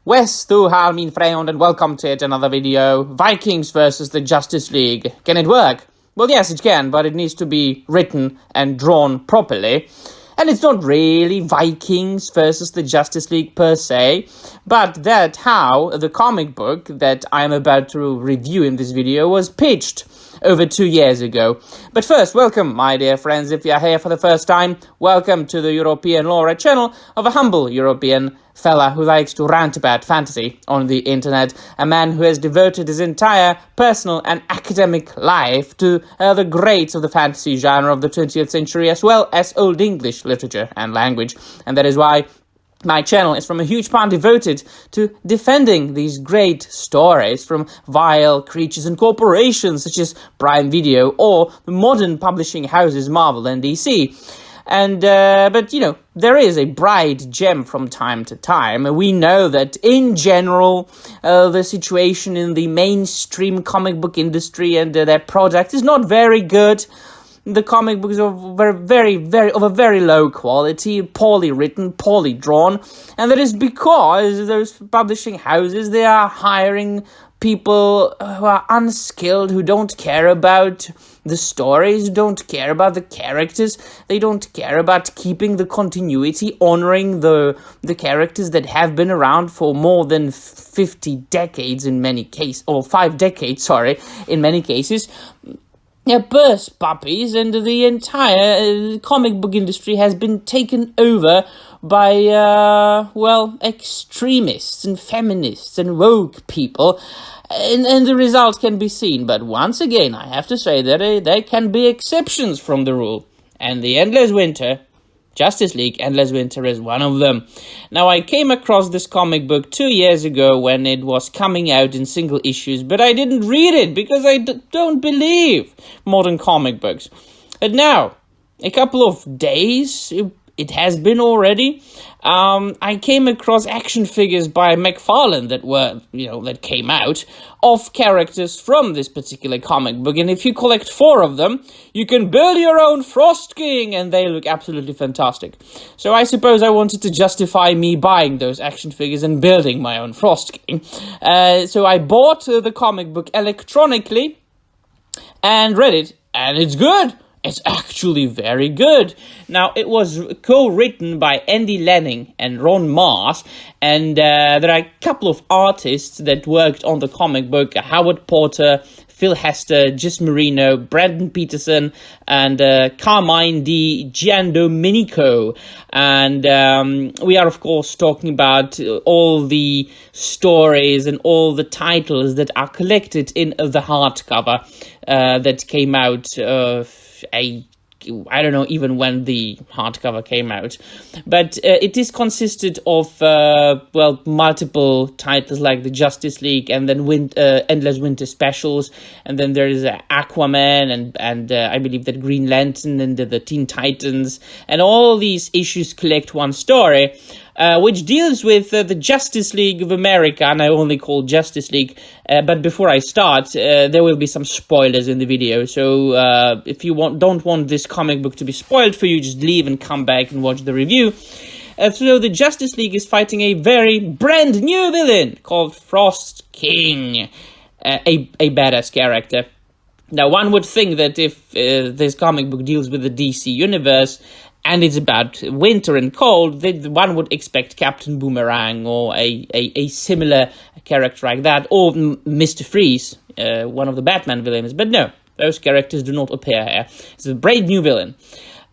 Wes, du har min friend, and welcome to yet another video. Vikings versus the Justice League. Can it work? Well, yes, it can, but it needs to be written and drawn properly. And it's not really Vikings versus the Justice League per se, but that how the comic book that I'm about to review in this video was pitched over 2 years ago. But first, welcome, my dear friends. If you're here for the first time, welcome to the European Lore channel of a humble European fella who likes to rant about fantasy on the internet, a man who has devoted his entire personal and academic life to the greats of the fantasy genre of the 20th century, as well as Old English literature and language. And that is why my channel is from a huge part devoted to defending these great stories from vile creatures and corporations such as Prime Video or the modern publishing houses Marvel and DC. And, but, you know, there is a bright gem from time to time. We know that, in general, the situation in the mainstream comic book industry and their product is not very good. The comic books are of a very low quality, poorly written, poorly drawn. And that is because those publishing houses, they are hiring people who are unskilled, who don't care about the stories, who don't care about the characters, they don't care about keeping the continuity, honoring the characters that have been around for more than 50 decades in many cases, or 5 decades, sorry, in many cases. Yeah, burst puppies, and the entire comic book industry has been taken over by, extremists and feminists and woke people, and the result can be seen. But once again, I have to say that there can be exceptions from the rule, and the Endless Winter, Justice League Endless Winter is one of them. Now, I came across this comic book 2 years ago when it was coming out in single issues, but I didn't read it because I don't believe modern comic books. And now, a couple of days, it has been already, I came across action figures by McFarlane that came out of characters from this particular comic book. And if you collect 4 of them, you can build your own Frost King, and they look absolutely fantastic. So I suppose I wanted to justify me buying those action figures and building my own Frost King. So I bought the comic book electronically and read it, and it's good. It's actually very good. Now, it was co-written by Andy Lanning and Ron Mars, and there are a couple of artists that worked on the comic book: Howard Porter, Phil Hester, Jis Marino, Brandon Peterson, and Carmine Di Giandomenico. And we are, of course, talking about all the stories and all the titles that are collected in the hardcover that came out I don't know even when the hardcover came out, but it is consisted of multiple titles like the Justice League, and then Endless Winter specials, and then there is Aquaman and I believe that Green Lantern and the Teen Titans, and all these issues collect one story, which deals with the Justice League of America, and I only call Justice League. But before I start, there will be some spoilers in the video, so if you don't want this comic book to be spoiled for you, just leave and come back and watch the review. So the Justice League is fighting a very brand new villain called Frost King, a badass character. Now, one would think that if this comic book deals with the DC universe, and it's about winter and cold, one would expect Captain Boomerang or a similar character like that, or Mr. Freeze, one of the Batman villains. But no, those characters do not appear here. It's a brand new villain.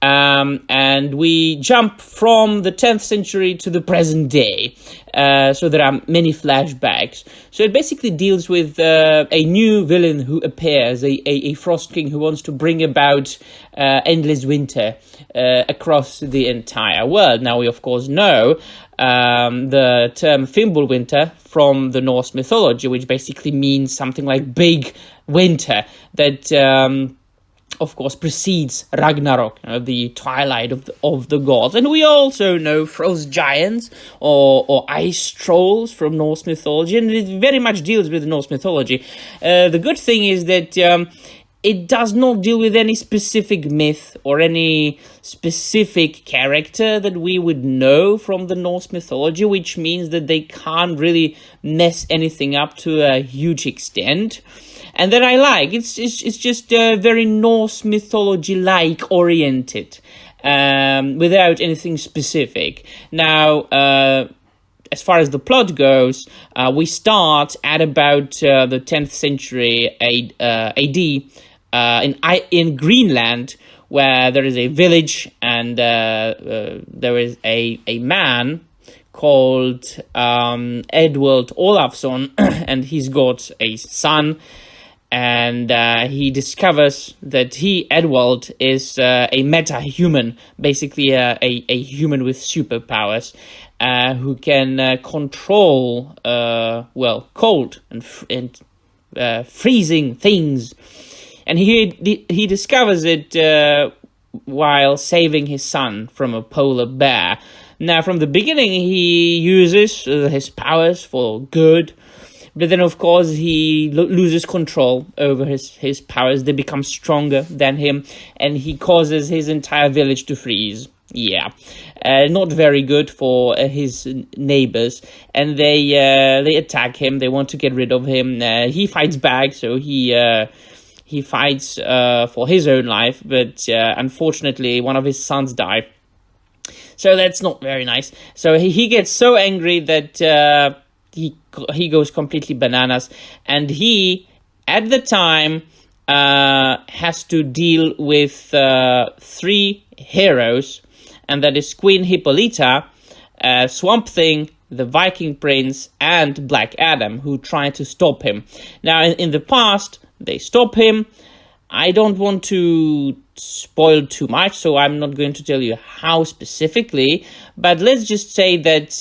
And we jump from the 10th century to the present day. So there are many flashbacks. So it basically deals with a new villain who appears, a Frost King who wants to bring about endless winter across the entire world. Now, we of course know the term Fimbulwinter from the Norse mythology, which basically means something like big winter that of course precedes Ragnarok, the twilight of the gods. And we also know frost giants or ice trolls from Norse mythology, and it very much deals with Norse mythology. The good thing is that it does not deal with any specific myth or any specific character that we would know from the Norse mythology, which means that they can't really mess anything up to a huge extent. And that I like. It's just very Norse mythology-like oriented, without anything specific. Now, as far as the plot goes, we start at about the 10th century AD in Greenland, where there is a village and there is a man called Edward Olafsson, and he's got a son. And he discovers that Edward, is a meta-human, basically a human with superpowers, who can control, cold and freezing things. And he discovers it while saving his son from a polar bear. Now, from the beginning, he uses his powers for good. But then, of course, he loses control over his powers. They become stronger than him, and he causes his entire village to freeze. Yeah, not very good for his neighbors, and they attack him. They want to get rid of him. He fights back, so he fights for his own life. But unfortunately, one of his sons died. So that's not very nice. So he gets so angry that he goes completely bananas, and he, at the time, has to deal with 3 heroes, and that is Queen Hippolyta, Swamp Thing, the Viking Prince, and Black Adam, who try to stop him. Now, in the past, they stop him. I don't want to spoil too much, so I'm not going to tell you how specifically, but let's just say that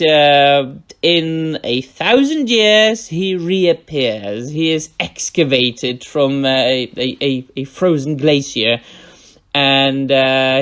in 1,000 years, he reappears. He is excavated from a frozen glacier, and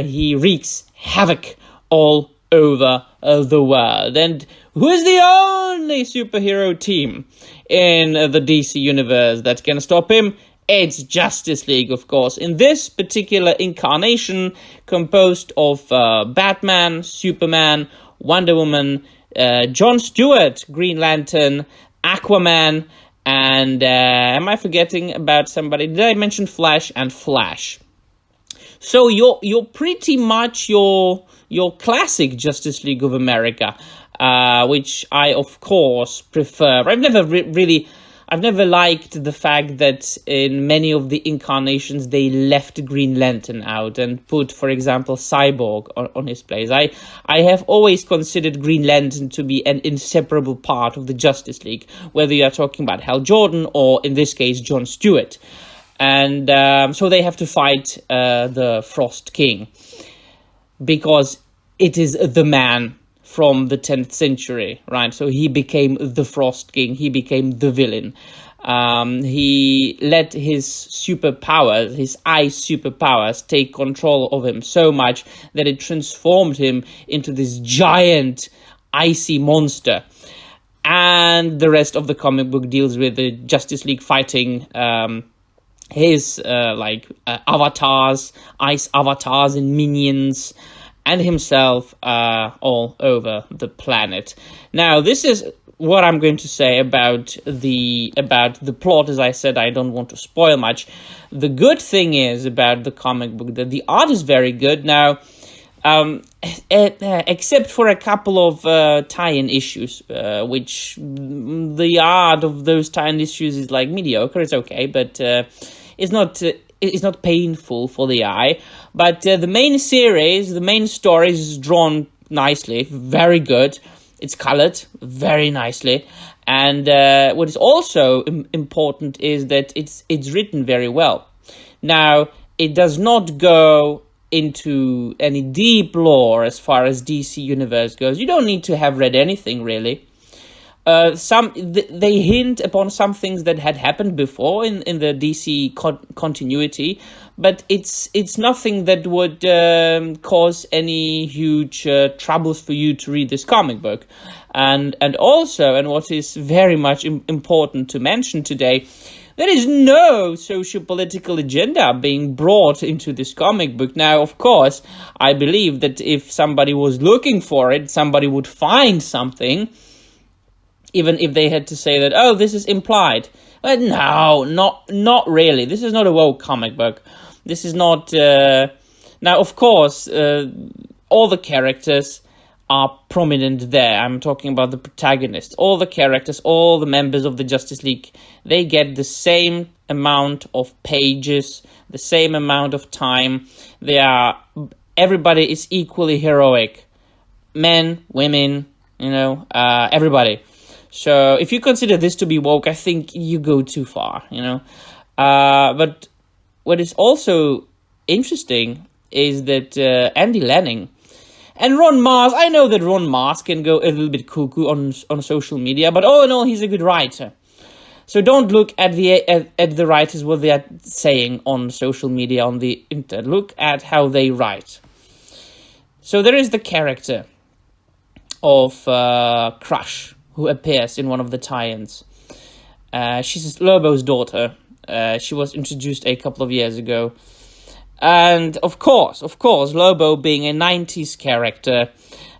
he wreaks havoc all over the world. And who is the only superhero team in the DC universe that can stop him? It's Justice League, of course. In this particular incarnation, composed of Batman, Superman, Wonder Woman, Jon Stewart, Green Lantern, Aquaman, and am I forgetting about somebody? Did I mention Flash? And Flash. So you're pretty much your classic Justice League of America, which I, of course, prefer. I've never liked the fact that in many of the incarnations they left Green Lantern out and put, for example, Cyborg on his place. I have always considered Green Lantern to be an inseparable part of the Justice League, whether you are talking about Hal Jordan or, in this case, Jon Stewart. And so they have to fight the Frost King, because it is the man from the 10th century, right? So he became the Frost King. He became the villain. He let his superpowers, his ice superpowers, take control of him so much that it transformed him into this giant icy monster. And the rest of the comic book deals with the Justice League fighting his avatars, ice avatars and minions, and himself all over the planet. Now, this is what I'm going to say about the plot. As I said, I don't want to spoil much. The good thing is about the comic book that the art is very good. Now, except for a couple of tie-in issues, which the art of those tie-in issues is like mediocre. It's okay, but it's not painful for the eye. But the main series, the main story is drawn nicely, very good. It's colored very nicely. And what is also important is that it's written very well. Now, it does not go into any deep lore as far as DC Universe goes. You don't need to have read anything, really. They hint upon some things that had happened before in the DC continuity, but it's nothing that would cause any huge troubles for you to read this comic book. And also, and what is very much important to mention today, There is no socio-political agenda being brought into this comic book. Now, of course, I believe that if somebody was looking for it, somebody would find something, even if they had to say that, oh, this is implied. But no, not really. This is not a woke comic book. This is not... Now, of course, all the characters are prominent there. I'm talking about the protagonists. All the characters, all the members of the Justice League, they get the same amount of pages, the same amount of time. Everybody is equally heroic. Men, women, everybody. So if you consider this to be woke, I think you go too far, But what is also interesting is that Andy Lanning and Ron Mars, I know that Ron Mars can go a little bit cuckoo on social media, but all in all, he's a good writer. So don't look at the writers, what they are saying on social media, on the internet. Look at how they write. So there is the character of Crush, who appears in one of the tie-ins. She's Lobo's daughter. She was introduced a couple of years ago. And of course, Lobo being a 90s character,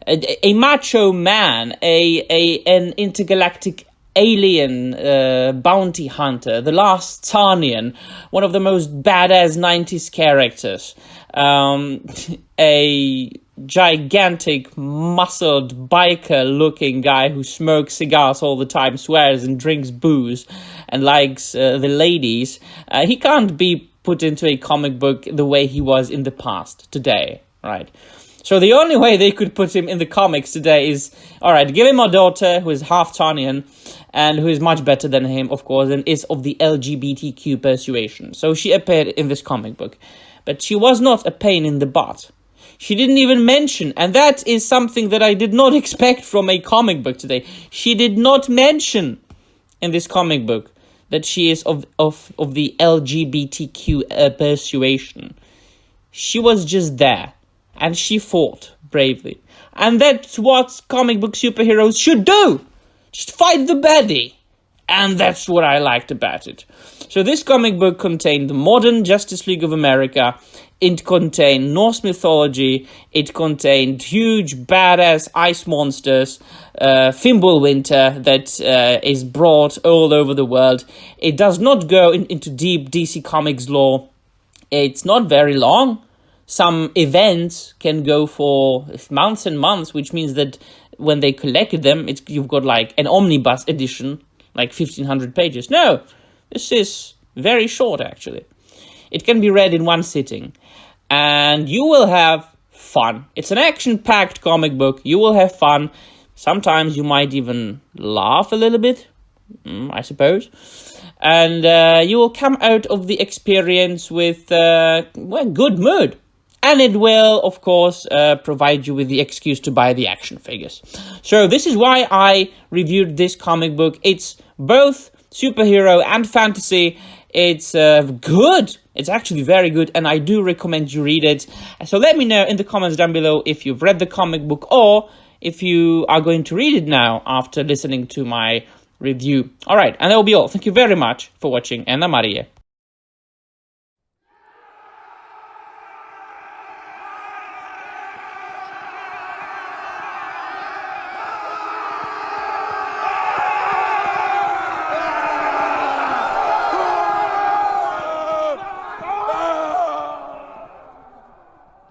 a macho man, an intergalactic alien bounty hunter, the last Tarnian, one of the most badass 90s characters, a gigantic, muscled, biker-looking guy who smokes cigars all the time, swears and drinks booze, and likes the ladies. He can't be put into a comic book the way he was in the past, today, right? So the only way they could put him in the comics today is, all right, give him a daughter who is half Tarnian and who is much better than him, of course, and is of the LGBTQ persuasion. So she appeared in this comic book. But she was not a pain in the butt. She didn't even mention, and that is something that I did not expect from a comic book today. She did not mention in this comic book that she is of the LGBTQ persuasion. She was just there, and she fought bravely. And that's what comic book superheroes should do. Just fight the baddie. And that's what I liked about it. So this comic book contained the modern Justice League of America. It contained Norse mythology. It contained huge, badass ice monsters. Fimbulwinter that is brought all over the world. It does not go into deep DC Comics lore. It's not very long. Some events can go for months and months, which means that when they collected them, you've got like an omnibus edition, like 1,500 pages. No, this is very short, actually. It can be read in one sitting, and you will have fun. It's an action-packed comic book. You will have fun. Sometimes you might even laugh a little bit, I suppose. And you will come out of the experience with good mood. And it will, of course, provide you with the excuse to buy the action figures. So this is why I reviewed this comic book. It's both superhero and fantasy. It's good. It's actually very good, and I do recommend you read it. So let me know in the comments down below if you've read the comic book or if you are going to read it now after listening to my review. All right, and that will be all. Thank you very much for watching. Anna Maria.